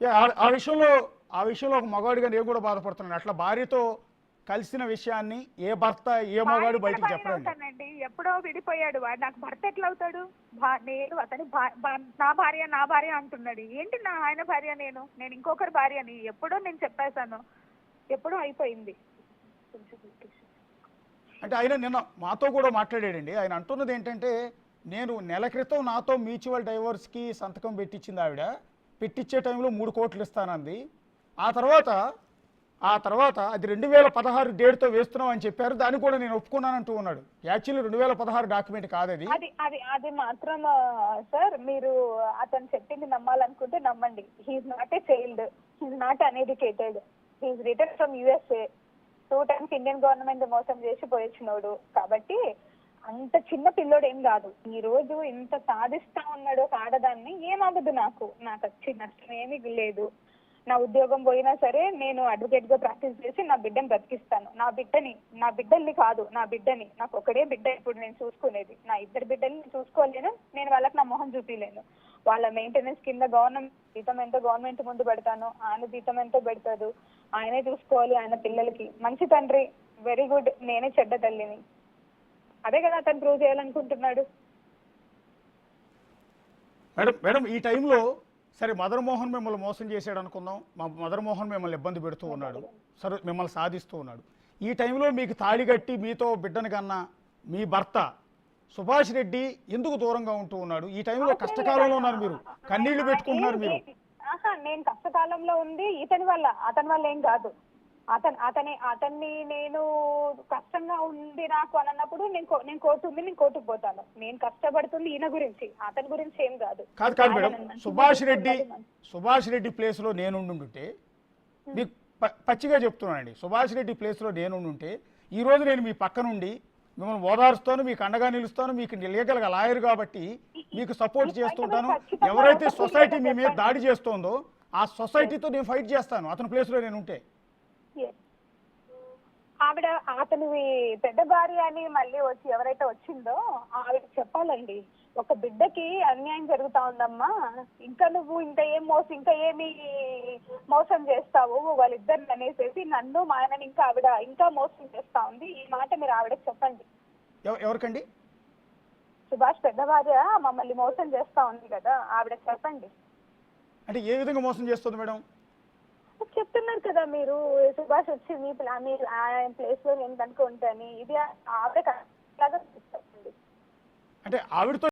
ఆ విషయంలో ఒక మగాడిగా నేను కూడా బాధపడుతున్నాను. అట్లా భార్యతో కలిసిన విషయాన్ని ఏ భర్త ఏ మగాడు భార్య బయటికి భార్య చెప్పడండి. అవుతానండి. ఎప్పుడో విడిపోయాడు వాడు. నాకు భర్త ఎట్లా అవుతాడు? నేను అతని నా భార్య అంటున్నాడు. ఏంటి ఆయన భార్య నేను ఇంకొకరి భార్యని ఎప్పుడో నేను చెప్పేశాను. ఎప్పుడో అయిపోయింది. అంటే ఆయన నిన్న మాతో కూడా మాట్లాడాడండి. ఆయన అంటున్నది ఏంటంటే, నేను నెల క్రితం నాతో మ్యూచువల్ డైవోర్స్కి సంతకం పెట్టించింది ఆవిడ. పెట్టించే టైంలో 3 కోట్లు ఇస్తానంది. ఆ తర్వాత అది 2016 డేట్తో వేస్తున్నాం అని చెప్పారు. దాన్ని కూడా నేను ఒప్పుకున్నానంటూ ఉన్నాడు. యాక్చువల్లీ 2016 డాక్యుమెంట్ కాదు అది. అది మాత్రం సార్, మీరు అతను చెప్పింది నమ్మాలనుకుంటే నమ్మండి. He's not a child, he's not uneducated, he's return from USA. 2 times Indian government మోసం చేసి పోయొచ్చినోడు. కాబట్టి అంత చిన్న పిల్లోడు ఏం కాదు. ఈ రోజు ఇంత సాధిస్తా ఉన్నాడు ఒక ఆడదాన్ని. ఏమవ్వదు, నాకు వచ్చి నష్టం ఏమీ లేదు. నా ఉద్యోగం పోయినా సరే నేను అడ్వకేట్ గా ప్రాక్టీస్ చేసి నా బిడ్డని బ్రతికిస్తాను. నా బిడ్డల్ని కాదు, నా బిడ్డని. నాకు ఒకడే బిడ్డ ఇప్పుడు నేను చూసుకునేది. నా 2 బిడ్డల్ని చూసుకోలేను. నేను వాళ్ళకి నా మొహం చూపించలేను. వాళ్ళ మెయింటెనెన్స్ కింద గవర్నమెంట్ జీతం ఎంతో గవర్నమెంట్ ముందు పెడతాను. ఆయన జీతం ఎంతో పెడతాడు. ఆయనే చూసుకోవాలి. ఆయన పిల్లలకి మంచి తండ్రి, వెరీ గుడ్. నేనే చెడ్డ తల్లిని. అదే కదా అతను ప్రూవ్ చేయాలనుకుంటున్నాడు. మేడం ఈ టైంలో సరే మదన్ మోహన్ మిమ్మల్ని మోసం చేశాడు అనుకుందాం. మదన్ మోహన్ మిమ్మల్ని ఇబ్బంది పెడుతూ ఉన్నాడు, సరే మిమ్మల్ని సాధిస్తూ ఉన్నాడు. ఈ టైంలో మీకు తాళి కట్టి మీతో బిడ్డను కన్నా మీ భర్త సుభాష్ రెడ్డి ఎందుకు దూరంగా ఉంటూ ఉన్నాడు? ఈ టైంలో కష్టకాలంలో ఉన్నారు, మీరు కన్నీళ్లు పెట్టుకుంటున్నారు. మీరు నేను కష్టకాలంలో ఉంది అతని వల్ల ఏం కాదు. అతన్ని నేను కష్టంగా ఉంది నాకు అని అన్నప్పుడు నేను కోర్టుకు పోతాను. నేను కష్టపడుతుంది ఈయన గురించి, అతని గురించి ఏం కాదు. కాదు మేడం, సుభాష్ రెడ్డి ప్లేస్ లో నేనుండుంటే, మీకు పచ్చిగా చెప్తున్నానండి, సుభాష్ రెడ్డి ప్లేస్ లో నేనుండుంటే ఈ రోజు నేను మీ పక్క నుండి మిమ్మల్ని ఓదారుస్తాను, మీకు అండగా నిలుస్తాను. మీకు లీగల్ గా లాయర్ కాబట్టి మీకు సపోర్ట్ చేస్తుంటాను. ఎవరైతే సొసైటీ మీ మీద దాడి చేస్తోందో ఆ సొసైటీతో నేను ఫైట్ చేస్తాను అతని ప్లేస్ లో నేను ఉంటే. ఆవిడ అతని పెద్ద భార్య అని మళ్ళీ వచ్చి ఎవరైతే వచ్చిందో ఆవిడ చెప్పాలండి, ఒక బిడ్డకి అన్యాయం జరుగుతా ఉందమ్మా, నువ్వు ఇంకా ఏమి మోసం చేస్తావు వాళ్ళిద్దరిని అనేసి నన్ను మా ఆయనని ఇంకా మోసం చేస్తా ఉంది. ఈ మాట మీరు ఆవిడకి చెప్పండి. ఎవరికండి? సుభాష్ పెద్ద భార్య మమ్మల్ని మోసం చేస్తా ఉంది కదా, ఆవిడకి చెప్పండి. అంటే ఏ విధంగా మోసం చేస్తుంది మేడం? చెప్తున్నారు కదా మీరు, సుభాష్ వచ్చి మీ ప్లేస్ లో నేను కనుక ఉంటాను. ఇది ఆవిడ అంటే ఆవిడతో